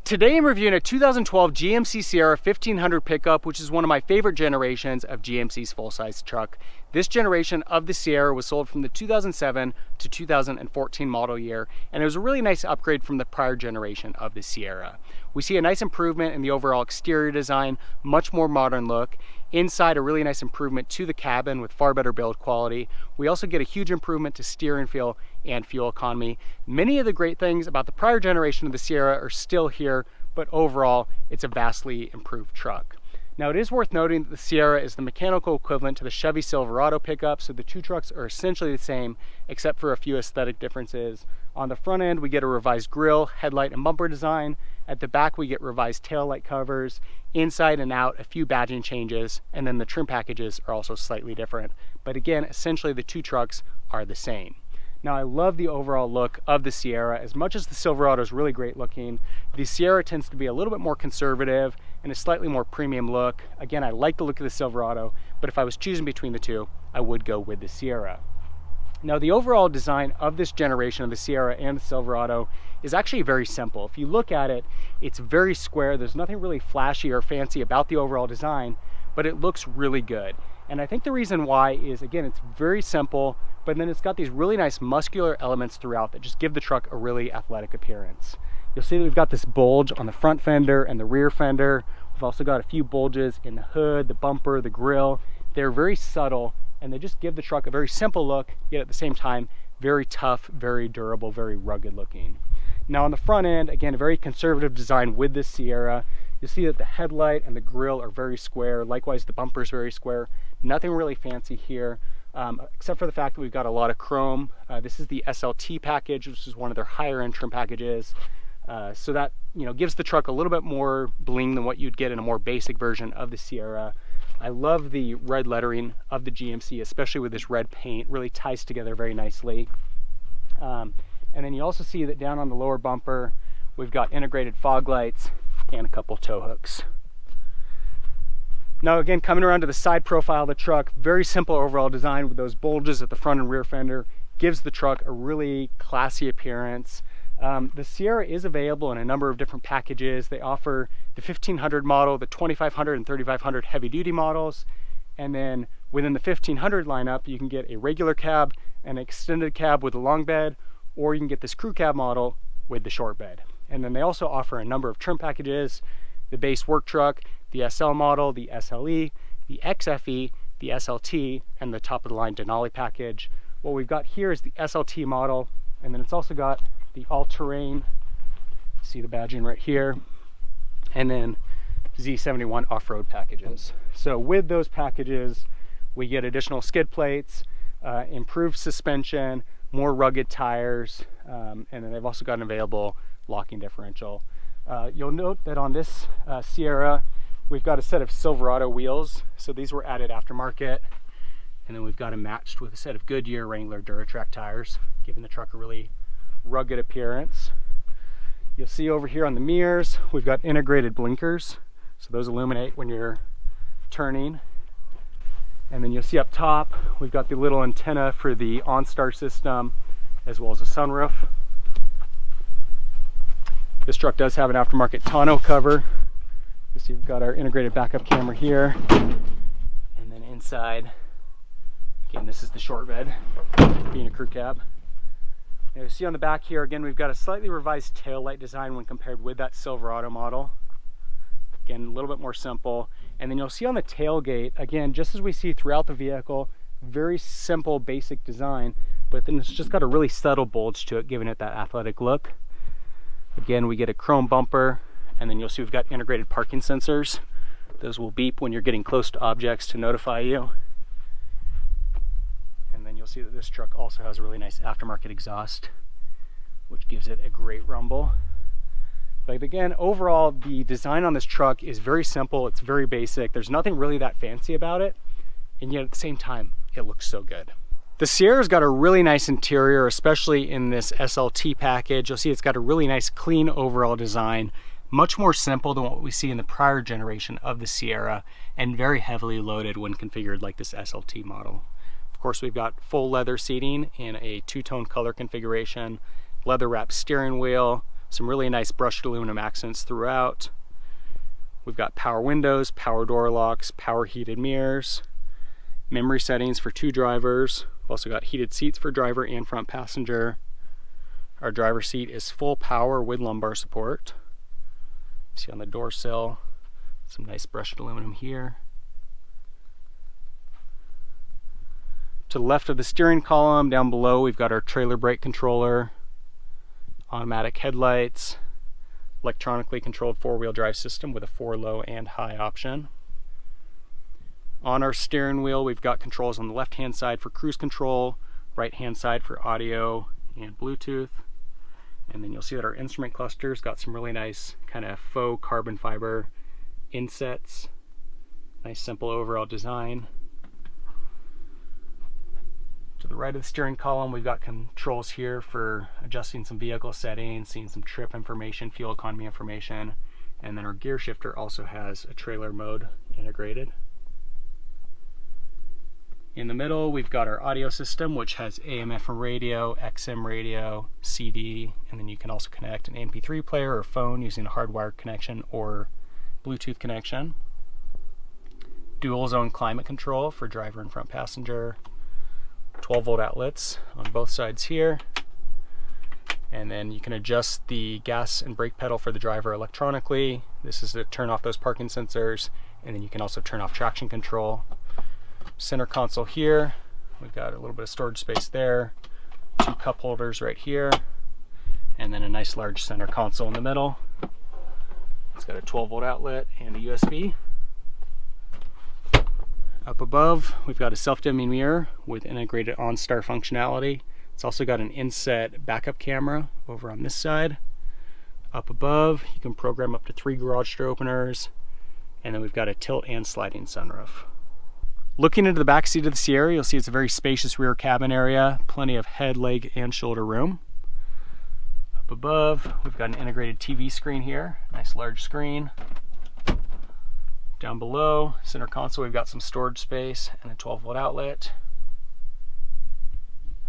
Today I'm reviewing a 2012 GMC Sierra 1500 pickup, which is one of my favorite generations of GMC's full-size truck. This generation of the Sierra was sold from the 2007 to 2014 model year, and it was a really nice upgrade from the prior generation of the Sierra. We see a nice improvement in the overall exterior design, much more modern look. Inside, a really nice improvement to the cabin with far better build quality. We also get a huge improvement to steering feel and fuel economy. Many of the great things about the prior generation of the Sierra are still here, but overall, it's a vastly improved truck. Now, it is worth noting that the Sierra is the mechanical equivalent to the Chevy Silverado pickup, so the two trucks are essentially the same, except for a few aesthetic differences. On the front end, we get a revised grille, headlight, and bumper design. At the back, we get revised tail light covers. Inside and out, a few badging changes, and then the trim packages are also slightly different. But again, essentially the two trucks are the same. Now, I love the overall look of the Sierra. As much as the Silverado is really great looking, the Sierra tends to be a little bit more conservative and a slightly more premium look. Again, I like the look of the Silverado, but if I was choosing between the two, I would go with the Sierra. Now, the overall design of this generation of the Sierra and the Silverado is actually very simple. If you look at it, it's very square. There's nothing really flashy or fancy about the overall design, but it looks really good. And I think the reason why is, again, it's very simple, but then it's got these really nice muscular elements throughout that just give the truck a really athletic appearance. You'll see that we've got this bulge on the front fender and the rear fender. We've also got a few bulges in the hood, the bumper, the grille. They're very subtle, and they just give the truck a very simple look, yet at the same time, very tough, very durable, very rugged looking. Now, on the front end, again, a very conservative design with this Sierra. You'll see that the headlight and the grille are very square. Likewise, the bumper is very square. Nothing really fancy here, except for the fact that we've got a lot of chrome. This is the SLT package, which is one of their higher end trim packages. So that, gives the truck a little bit more bling than what you'd get in a more basic version of the Sierra. I love the red lettering of the GMC, especially with this red paint. Really ties together very nicely. And then you also see that down on the lower bumper, we've got integrated fog lights and a couple tow hooks. Now, again, coming around to the side profile of the truck, very simple overall design with those bulges at the front and rear fender, gives the truck a really classy appearance. The Sierra is available in a number of different packages. They offer the 1500 model, the 2500 and 3500 heavy duty models, and then within the 1500 lineup, you can get a regular cab, an extended cab with a long bed, or you can get this crew cab model with the short bed. And then they also offer a number of trim packages: the base work truck, the SL model, the SLE, the XFE, the SLT, and the top of the line Denali package. What we've got here is the SLT model, and then it's also got the All Terrain, see the badging right here, and then Z71 Offroad packages. So with those packages, we get additional skid plates, improved suspension, more rugged tires, and then they've also got an available locking differential. You'll note that on this Sierra, we've got a set of Silverado wheels. So these were added aftermarket. And then we've got them matched with a set of Goodyear Wrangler Duratrack tires, giving the truck a really rugged appearance. You'll see over here on the mirrors, we've got integrated blinkers. So those illuminate when you're turning. And then you'll see up top, we've got the little antenna for the OnStar system, as well as a sunroof. This truck does have an aftermarket tonneau cover. You see we've got our integrated backup camera here. And then inside, again, this is the short bed, being a crew cab. Now you see on the back here, again, we've got a slightly revised tail light design when compared with that Silverado model. Again, a little bit more simple. And then you'll see on the tailgate, again, just as we see throughout the vehicle, very simple, basic design, but then it's just got a really subtle bulge to it, giving it that athletic look. Again, we get a chrome bumper, and then you'll see we've got integrated parking sensors. Those will beep when you're getting close to objects to notify you. And then you'll see that this truck also has a really nice aftermarket exhaust, which gives it a great rumble. But again, overall, the design on this truck is very simple. It's very basic. There's nothing really that fancy about it, and yet at the same time, it looks so good. The Sierra's got a really nice interior, especially in this SLT package. You'll see it's got a really nice, clean overall design, much more simple than what we see in the prior generation of the Sierra, and very heavily loaded when configured like this SLT model. Of course, we've got full leather seating in a two-tone color configuration, leather wrapped steering wheel, Some really nice brushed aluminum accents throughout. We've got power windows, power door locks, power heated mirrors, memory settings for 2 drivers. We've also got heated seats for driver and front passenger. Our driver's seat is full power with lumbar support. See on the door sill, some nice brushed aluminum here. To the left of the steering column, down below, we've got our trailer brake controller, automatic headlights, electronically controlled 4-wheel drive system with a 4 low and high option. On our steering wheel, we've got controls on the left-hand side for cruise control, right-hand side for audio and Bluetooth. And then you'll see that our instrument cluster's got some really nice kind of faux carbon fiber insets. Nice simple overall design. To the right of the steering column, we've got controls here for adjusting some vehicle settings, seeing some trip information, fuel economy information, and then our gear shifter also has a trailer mode integrated. In the middle, we've got our audio system, which has AM/FM radio, XM radio, CD, and then you can also connect an MP3 player or phone using a hardwired connection or Bluetooth connection. Dual zone climate control for driver and front passenger. 12-volt outlets on both sides here, and then you can adjust the gas and brake pedal for the driver electronically. This is to turn off those parking sensors, and then you can also turn off traction control. Center console here, we've got a little bit of storage space there, 2 cup holders right here, and then a nice large center console in the middle. It's got a 12-volt outlet and a USB. Up above, we've got a self-dimming mirror with integrated OnStar functionality. It's also got an inset backup camera over on this side. Up above, you can program up to 3 garage door openers, and then we've got a tilt and sliding sunroof. Looking into the back seat of the Sierra, you'll see it's a very spacious rear cabin area, plenty of head, leg, and shoulder room. Up above, we've got an integrated TV screen here, nice large screen. Down below, center console, we've got some storage space and a 12-volt outlet.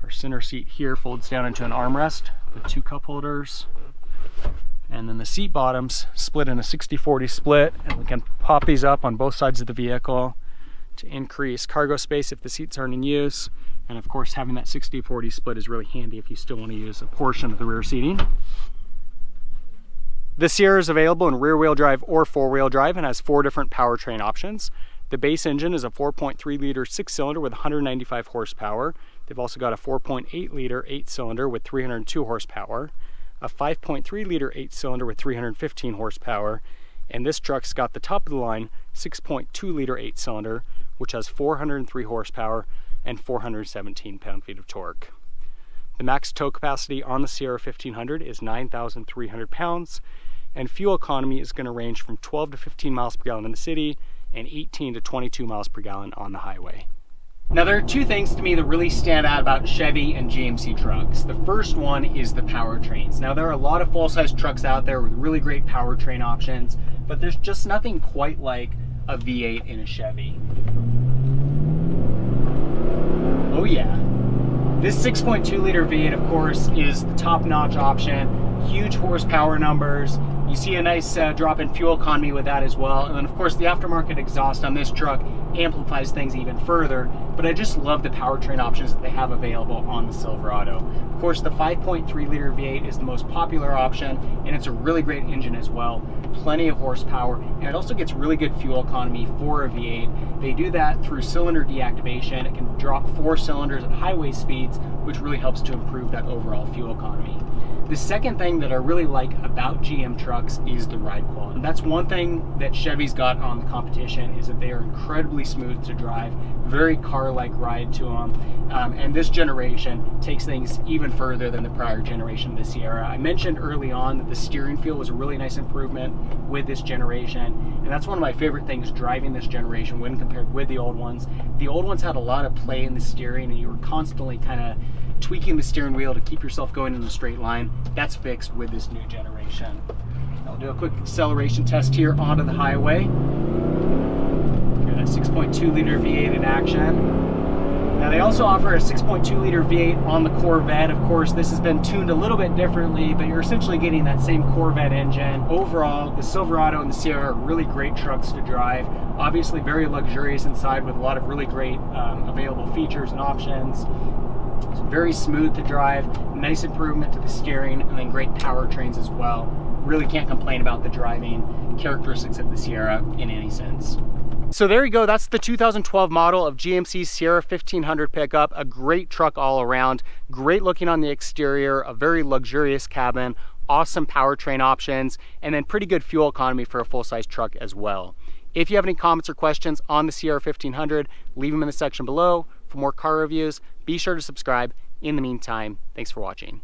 Our center seat here folds down into an armrest with 2 cup holders. And then the seat bottoms split in a 60-40 split, and we can pop these up on both sides of the vehicle to increase cargo space if the seats aren't in use. And of course, having that 60-40 split is really handy if you still want to use a portion of the rear seating. The Sierra is available in rear-wheel drive or 4-wheel drive and has 4 different powertrain options. The base engine is a 4.3 liter 6-cylinder with 195 horsepower. They've also got a 4.8 liter 8-cylinder with 302 horsepower, a 5.3 liter 8-cylinder with 315 horsepower, and this truck's got the top of the line 6.2 liter 8-cylinder, which has 403 horsepower and 417 pound-feet of torque. The max tow capacity on the Sierra 1500 is 9,300 pounds, and fuel economy is going to range from 12 to 15 miles per gallon in the city and 18 to 22 miles per gallon on the highway. Now, there are 2 things to me that really stand out about Chevy and GMC trucks. The first one is the powertrains. Now, there are a lot of full-size trucks out there with really great powertrain options, but there's just nothing quite like a V8 in a Chevy. Oh yeah. This 6.2 liter V8, of course, is the top-notch option. Huge horsepower numbers. You see a nice drop in fuel economy with that as well. And then, of course, the aftermarket exhaust on this truck amplifies things even further. But I just love the powertrain options that they have available on the Silverado. Of course, the 5.3 liter V8 is the most popular option, and it's a really great engine as well. Plenty of horsepower, and it also gets really good fuel economy for a V8. They do that through cylinder deactivation. It can drop 4 cylinders at highway speeds, which really helps to improve that overall fuel economy. The second thing that I really like about GM trucks is the ride quality. And that's one thing that Chevy's got on the competition, is that they are incredibly smooth to drive, very car-like ride to them. And this generation takes things even further than the prior generation of the Sierra. I mentioned early on that the steering feel was a really nice improvement with this generation, and that's one of my favorite things driving this generation when compared with the old ones. The old ones had a lot of play in the steering, and you were constantly kind of tweaking the steering wheel to keep yourself going in a straight line. That's fixed with this new generation. I'll do a quick acceleration test here onto the highway. Got a 6.2 liter V8 in action. Now they also offer a 6.2 liter V8 on the Corvette. Of course, this has been tuned a little bit differently, but you're essentially getting that same Corvette engine. Overall, the Silverado and the Sierra are really great trucks to drive. Obviously very luxurious inside with a lot of really great available features and options. It's very smooth to drive, nice improvement to the steering, and then great powertrains as well. Really can't complain about the driving characteristics of the Sierra in any sense. So there you go, that's the 2012 model of GMC Sierra 1500 pickup. A great truck all around, great looking on the exterior, a very luxurious cabin, awesome powertrain options, and then pretty good fuel economy for a full-size truck as well. If you have any comments or questions on the Sierra 1500, leave them in the section below. For more car reviews, be sure to subscribe. In the meantime, thanks for watching.